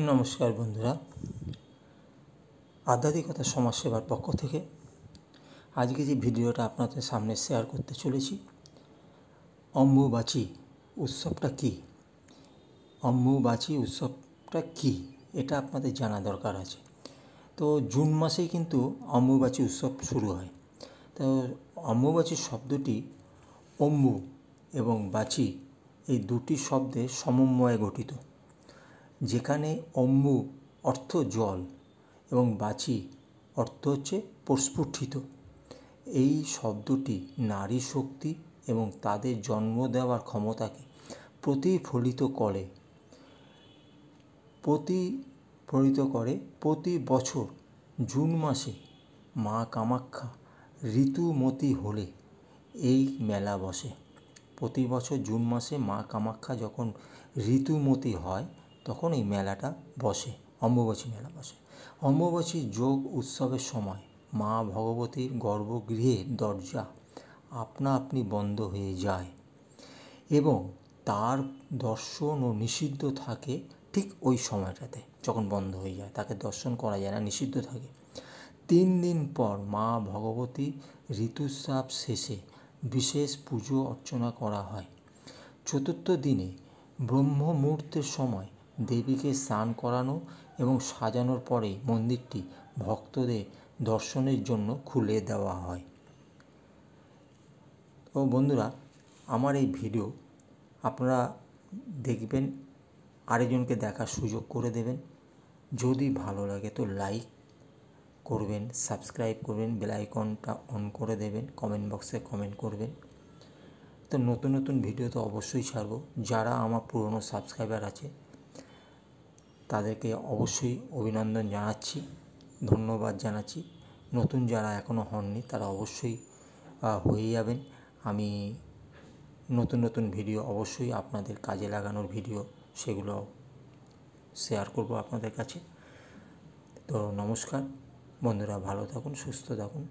নমস্কার বন্ধুরা, আধ্যাত্মিকতা সমাজসেবার পক্ষ থেকে আজকে যে ভিডিওটা আপনাদের সামনে শেয়ার করতে চলেছি, অম্বুবাচী উৎসবটা কী, অম্বুবাচী উৎসবটা কী এটা আপনাদের জানা দরকার আছে। তো জুন মাসেই কিন্তু অম্বুবাচী উৎসব শুরু হয়। তো অম্বুবাচী শব্দটি অম্বু এবং বাচী এই দুটি শব্দের সমন্বয়ে গঠিত, যেখানে অম্বু অর্থ জল এবং বাচী অর্থ হচ্ছে প্রস্ফুটিত। এই শব্দটি নারী শক্তি এবং তাদের জন্ম দেওয়ার ক্ষমতাকে প্রতিফলিত করে। প্রতি বছর জুন মাসে মা কামাখ্যা ঋতুমতী হলে এই মেলা বসে। প্রতি বছর জুন মাসে মা কামাখ্যা যখন ঋতুমতী হয় তখন এই মেলাটা বসে, অম্বুবাচী মেলা বসে। অম্বুবাচী যোগ উৎসবের সময় মা ভগবতীর গর্ভগৃহের দরজা আপনা আপনি বন্ধ হয়ে যায় এবং তার দর্শনও নিষিদ্ধ থাকে। ঠিক ওই সময়টাতে যখন বন্ধ হয়ে যায়, তাকে দর্শন করা যায় না, নিষিদ্ধ থাকে। 3 দিন পর মা ভগবতী ঋতুস্রাব শেষে বিশেষ পুজো অর্চনা করা হয়। 4র্থ দিনে ব্রহ্ম মুহূর্তের সময় দেবীকে স্নান করানো এবং সাজানোর পরে মন্দিরটি ভক্তদের দর্শনের জন্য খুলে দেওয়া হয়। তো বন্ধুরা, আমার এই ভিডিও আপনারা দেখবেন, আরেকজনকে দেখার সুযোগ করে দেবেন। যদি ভালো লাগে তো লাইক করবেন, সাবস্ক্রাইব করবেন, বেল আইকনটা অন করে দেবেন, কমেন্ট বক্সে কমেন্ট করবেন। তো নতুন নতুন ভিডিও তো অবশ্যই ছাড়ব। যারা আমার পুরনো সাবস্ক্রাইবার আছে তাদেরকে অবশ্যই অভিনন্দন জানাচ্ছি, ধন্যবাদ জানাচ্ছি। নতুন যারা এখনও হননি তারা অবশ্যই হয়ে যাবেন। আমি নতুন নতুন ভিডিও অবশ্যই আপনাদের কাজে লাগানোর ভিডিও সেগুলো শেয়ার করব আপনাদের কাছে। তো নমস্কার বন্ধুরা, ভালো থাকুন, সুস্থ থাকুন।